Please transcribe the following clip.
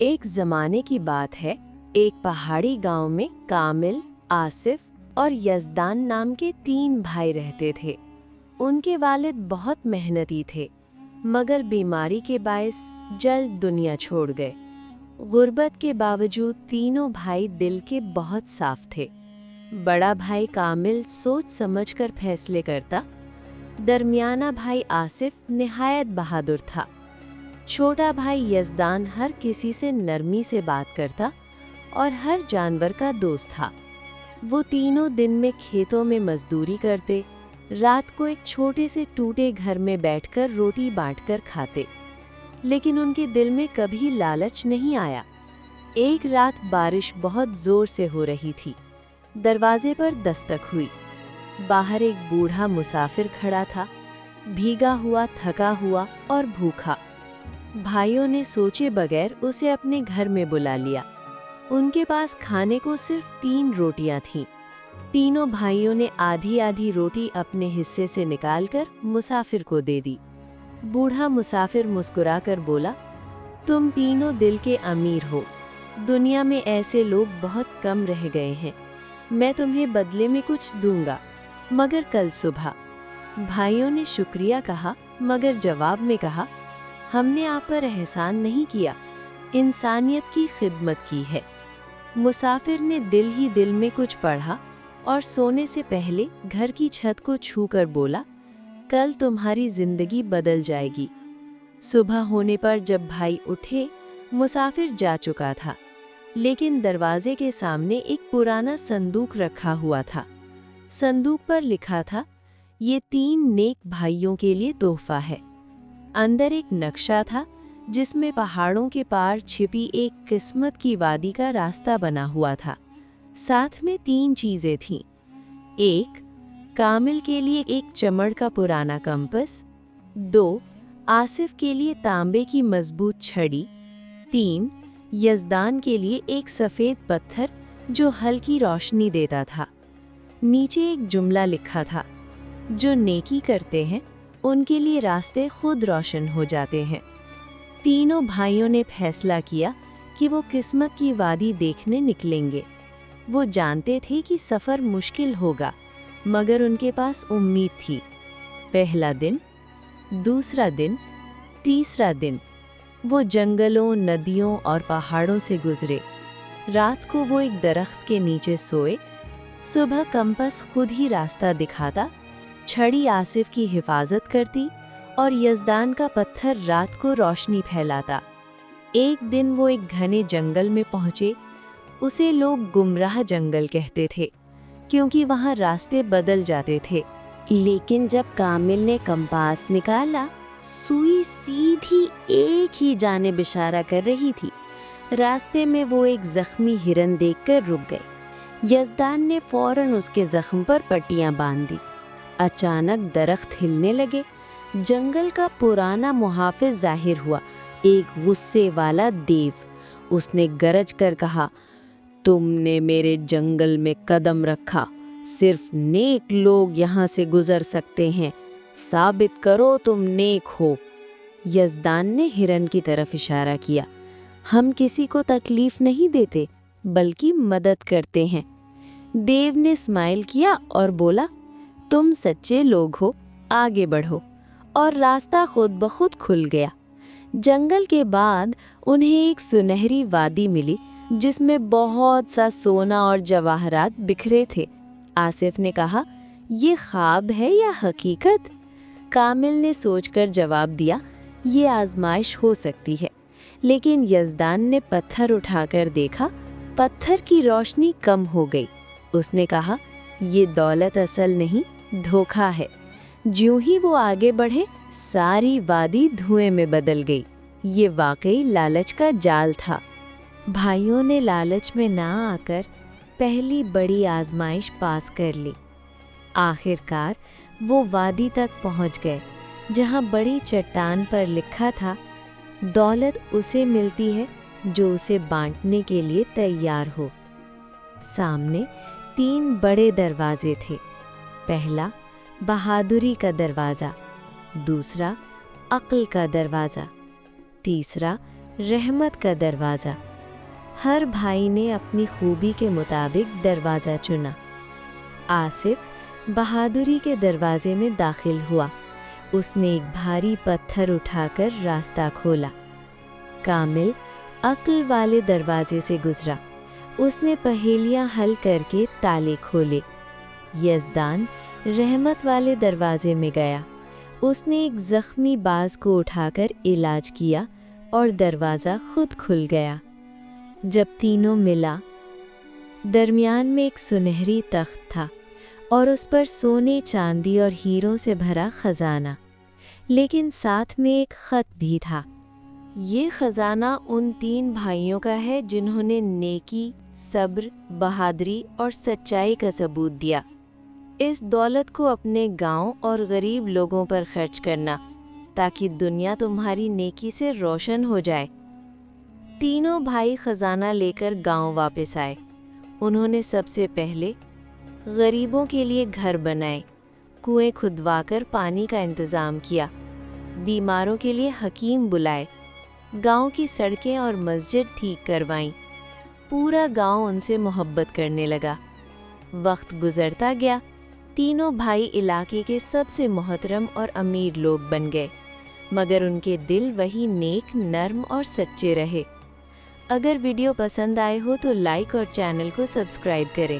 एक ज़माने की बात है। एक पहाड़ी गांव में कामिल, आसिफ और यज़दान नाम के 3 भाई रहते थे। उनके वालिद बहुत मेहनती थे, मगर बीमारी के बायस जल्द दुनिया छोड़ गए। गुर्बत के बावजूद तीनों भाई दिल के बहुत साफ थे। बड़ा भाई कामिल सोच समझकर फैसले करता। दरमियाना भाई आसिफ निहायत बहादुर था। छोटा भाई यज़दान हर किसी से नरमी से बात करता और हर जानवर का दोस्त था। वो तीनों दिन में खेतों में मजदूरी करते, रात को एक छोटे से टूटे घर में बैठकर रोटी बांटकर खाते। लेकिन उनके दिल में कभी लालच नहीं आया। एक रात बारिश बहुत जोर से हो रही थी। दरवाजे पर दस्तक हुई। बाहर एक बूढ़ा मुसाफिर खड़ा था, भीगा हुआ, थका हुआ और भूखा। भाइयों ने सोचे बगैर उसे अपने घर में बुला लिया। उनके पास खाने को सिर्फ 3 रोटियां थीं। तीनों भाइयों ने आधी आधी रोटी अपने हिस्से से निकालकर मुसाफिर को दे दी। बूढ़ा मुसाफिर मुस्कुराकर बोला, तुम तीनों दिल के अमीर हो। दुनिया में ऐसे लोग बहुत कम रह गए हैं। मैं तुम्हें बदले में कुछ दूंगा, मगर कल सुबह। भाइयों ने शुक्रिया कहा, मगर जवाब में कहा, हमने आप पर एहसान नहीं किया, इंसानियत की खिदमत की है। मुसाफिर ने दिल ही दिल में कुछ पढ़ा और सोने से पहले घर की छत को छूकर बोला, कल तुम्हारी जिंदगी बदल जाएगी। सुबह होने पर जब भाई उठे, मुसाफिर जा चुका था, लेकिन दरवाजे के सामने एक पुराना संदूक रखा हुआ था। संदूक पर लिखा था, ये 3 नेक भाइयों के लिए तोहफा है। अंदर एक नक्शा था जिसमें पहाड़ों के पार छिपी एक किस्मत की वादी का रास्ता बना हुआ था। साथ में 3 चीजें थीं। 1, कामिल के लिए एक चमड़ का पुराना कंपस। 2, आसिफ के लिए तांबे की मजबूत छड़ी। 3, यज़दान के लिए एक सफ़ेद पत्थर जो हल्की रोशनी देता था। नीचे एक जुमला लिखा था, जो नेकी करते हैं उनके लिए रास्ते खुद रोशन हो जाते हैं। तीनों भाइयों ने फैसला किया कि वो किस्मत की वादी देखने निकलेंगे। वो जानते थे कि सफ़र मुश्किल होगा, मगर उनके पास उम्मीद थी। पहला दिन, दूसरा दिन, तीसरा दिन वो जंगलों, नदियों और पहाड़ों से गुजरे। रात को वो एक दरख्त के नीचे सोए। सुबह कंपस खुद ही रास्ता दिखाता, छड़ी आसिफ की हिफाजत करती और यज़दान का पत्थर रात को रोशनी फैलाता। एक दिन वो एक घने जंगल में पहुंचे। उसे लोग गुमराह जंगल कहते थे, क्योंकि वहां रास्ते बदल जाते थे। लेकिन जब कामिल ने कंपास निकाला, सुई सीधी एक ही जानिब इशारा कर रही थी। रास्ते में वो एक जख्मी हिरन देखकर रुक गए। यज़दान ने फौरन उसके जख्म पर पट्टियां बांध दी। अचानक दरख्त हिलने लगे। जंगल का पुराना मुहाफिज जाहिर हुआ, एक गुस्से वाला देव। उसने गरज कर कहा, तुमने मेरे जंगल में कदम रखा। सिर्फ नेक लोग यहाँ से गुजर सकते हैं। साबित करो तुम नेक हो। यज़दान ने हिरन की तरफ इशारा किया। हम किसी को तकलीफ नहीं देते, बल्कि मदद करते हैं। देव ने स्माइल किया और बोला, तुम सच्चे लोग हो, आगे बढ़ो। और रास्ता खुद ब खुद खुल गया। जंगल के बाद उन्हें एक सुनहरी वादी मिली, जिसमें बहुत सा सोना और जवाहरात बिखरे थे। आसिफ ने कहा, ये ख्वाब है या हकीकत? कामिल ने सोचकर जवाब दिया, ये आजमाइश हो सकती है। लेकिन यज़दान ने पत्थर उठाकर देखा, पत्थर की रोशनी कम हो गई। उसने कहा, ये दौलत असल नहीं, धोखा है। ज्यों ही वो आगे बढ़े, सारी वादी धुएं में बदल गई। ये वाकई लालच का जाल था। भाइयों ने लालच में ना आकर पहली बड़ी आजमाइश पास कर ली। आखिरकार वो वादी तक पहुंच गए, जहां बड़ी चट्टान पर लिखा था, दौलत उसे मिलती है जो उसे बांटने के लिए तैयार हो। सामने 3 बड़े दरवाजे थे। पहला बहादुरी का दरवाज़ा, दूसरा अक्ल का दरवाज़ा, तीसरा رحمت کا دروازہ۔ ہر بھائی نے اپنی خوبی کے مطابق دروازہ چنا۔ آصف بہادری کے دروازے میں داخل ہوا۔ اس نے ایک بھاری پتھر اٹھا کر راستہ کھولا۔ کامل عقل والے دروازے سے گزرا۔ اس نے پہیلیاں حل کر کے تالے کھولے۔ یزدان رحمت والے دروازے میں گیا۔ اس نے ایک زخمی باز کو اٹھا کر علاج کیا اور دروازہ خود کھل گیا۔ جب تینوں ملا، درمیان میں ایک سنہری تخت تھا اور اس پر سونے، چاندی اور ہیروں سے بھرا خزانہ، لیکن ساتھ میں ایک خط بھی تھا۔ یہ خزانہ ان 3 بھائیوں کا ہے جنہوں نے نیکی، صبر، بہادری اور سچائی کا ثبوت دیا۔ اس دولت کو اپنے گاؤں اور غریب لوگوں پر خرچ کرنا تاکہ دنیا تمہاری نیکی سے روشن ہو جائے۔ تینوں بھائی خزانہ لے کر گاؤں واپس آئے۔ انہوں نے سب سے پہلے غریبوں کے لیے گھر بنائے، کنویں کھدوا کر پانی کا انتظام کیا، بیماروں کے لیے حکیم بلائے، گاؤں کی سڑکیں اور مسجد ٹھیک کروائیں۔ پورا گاؤں ان سے محبت کرنے لگا۔ وقت گزرتا گیا، تینوں بھائی علاقے کے سب سے محترم اور امیر لوگ بن گئے، مگر ان کے دل وہی نیک، نرم اور سچے رہے۔ اگر ویڈیو پسند آئے ہو تو لائک اور چینل کو سبسکرائب کریں۔